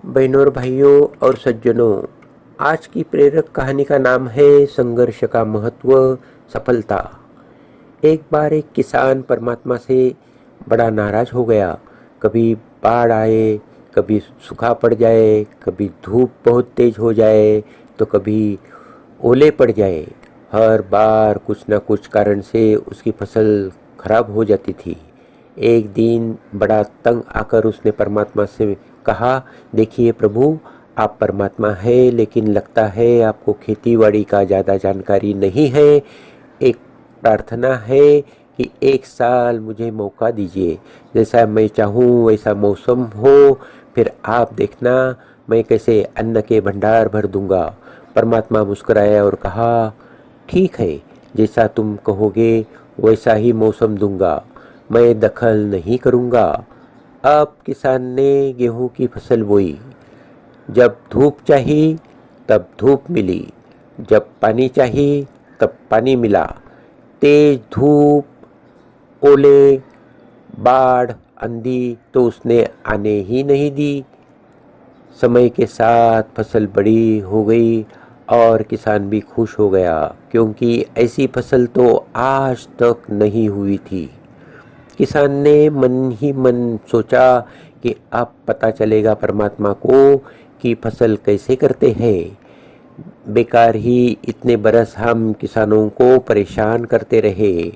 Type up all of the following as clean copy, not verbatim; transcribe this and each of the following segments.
बहनों और भाइयों और सज्जनों, आज की प्रेरक कहानी का नाम है संघर्ष का महत्व, सफलता। एक बार एक किसान परमात्मा से बड़ा नाराज हो गया। कभी बाढ़ आए, कभी सूखा पड़ जाए, कभी धूप बहुत तेज हो जाए, तो कभी ओले पड़ जाए। हर बार कुछ न कुछ कारण से उसकी फसल खराब हो जाती थी। एक दिन बड़ा तंग आकर उसने परमात्मा से कहा, देखिए प्रभु, आप परमात्मा है, लेकिन लगता है आपको खेतीबाड़ी का ज़्यादा जानकारी नहीं है। एक प्रार्थना है कि एक साल मुझे मौका दीजिए, जैसा मैं चाहूँ वैसा मौसम हो, फिर आप देखना मैं कैसे अन्न के भंडार भर दूंगा। परमात्मा मुस्कुराया और कहा, ठीक है, जैसा तुम कहोगे वैसा ही मौसम दूंगा, मैं दखल नहीं करूंगा। अब किसान ने गेहूं की फसल बोई। जब धूप चाहिए तब धूप मिली, जब पानी चाहिए तब पानी मिला। तेज धूप, ओले, बाढ़, आंधी तो उसने आने ही नहीं दी। समय के साथ फसल बड़ी हो गई और किसान भी खुश हो गया, क्योंकि ऐसी फसल तो आज तक नहीं हुई थी। किसान ने मन ही मन सोचा कि अब पता चलेगा परमात्मा को कि फसल कैसे करते हैं। बेकार ही इतने बरस हम किसानों को परेशान करते रहे।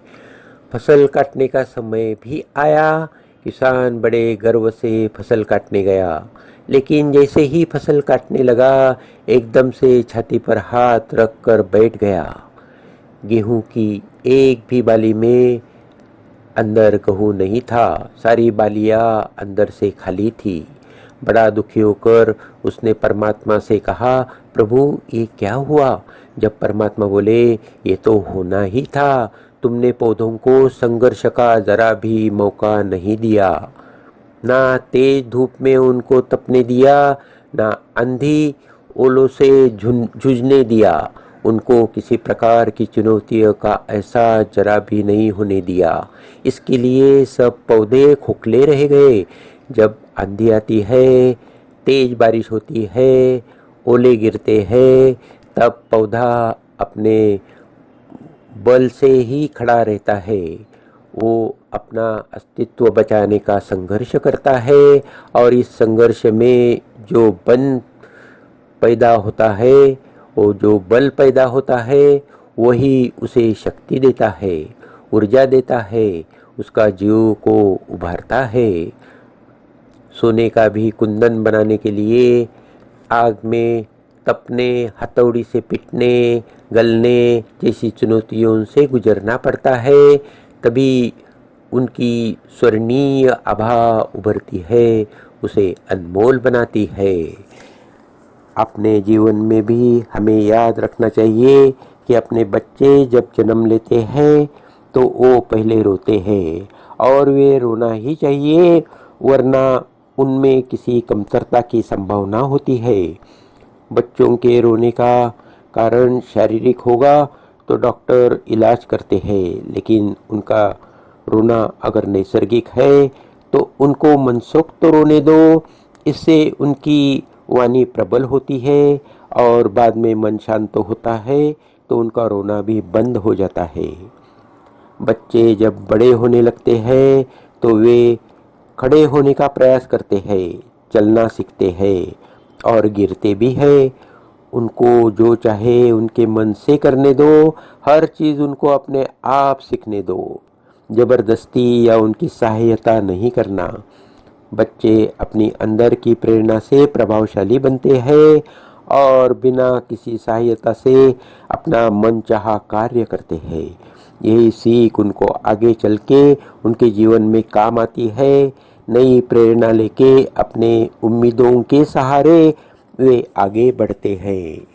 फसल काटने का समय भी आया। किसान बड़े गर्व से फसल काटने गया, लेकिन जैसे ही फसल काटने लगा, एकदम से छाती पर हाथ रख कर बैठ गया। गेहूं की एक भी बाली में अंदर गेहूं नहीं था, सारी बालियां अंदर से खाली थी। बड़ा दुखी होकर उसने परमात्मा से कहा, प्रभु ये क्या हुआ? जब परमात्मा बोले, ये तो होना ही था, तुमने पौधों को संघर्ष का जरा भी मौका नहीं दिया। ना तेज धूप में उनको तपने दिया, ना आंधी ओलों से जूझने दिया। उनको किसी प्रकार की चुनौतियों का एहसास जरा भी नहीं होने दिया। इसके लिए सब पौधे खोखले रह गए। जब आंधी आती है, तेज बारिश होती है, ओले गिरते हैं, तब पौधा अपने बल से ही खड़ा रहता है। वो अपना अस्तित्व बचाने का संघर्ष करता है, और इस संघर्ष में जो बल पैदा होता है, वो जो बल पैदा होता है, वही उसे शक्ति देता है, ऊर्जा देता है, उसका जीव को उभारता है। सोने का भी कुंदन बनाने के लिए आग में तपने, हथौड़ी से पीटने, गलने जैसी चुनौतियों से गुजरना पड़ता है, तभी उनकी स्वर्णीय आभा उभरती है, उसे अनमोल बनाती है। अपने जीवन में भी हमें याद रखना चाहिए कि अपने बच्चे जब जन्म लेते हैं तो वो पहले रोते हैं, और वे रोना ही चाहिए, वरना उनमें किसी कमतरता की संभावना होती है। बच्चों के रोने का कारण शारीरिक होगा तो डॉक्टर इलाज करते हैं, लेकिन उनका रोना अगर नैसर्गिक है तो उनको मनसोक्त रोने दो। इससे उनकी वाणी प्रबल होती है और बाद में मन शांत होता है तो उनका रोना भी बंद हो जाता है। बच्चे जब बड़े होने लगते हैं तो वे खड़े होने का प्रयास करते हैं, चलना सीखते हैं और गिरते भी हैं। उनको जो चाहे उनके मन से करने दो, हर चीज उनको अपने आप सीखने दो, जबरदस्ती या उनकी सहायता नहीं करना। बच्चे अपनी अंदर की प्रेरणा से प्रभावशाली बनते हैं और बिना किसी सहायता से अपना मनचाहा कार्य करते हैं। यही सीख उनको आगे चल के उनके जीवन में काम आती है। नई प्रेरणा लेके अपने उम्मीदों के सहारे वे आगे बढ़ते हैं।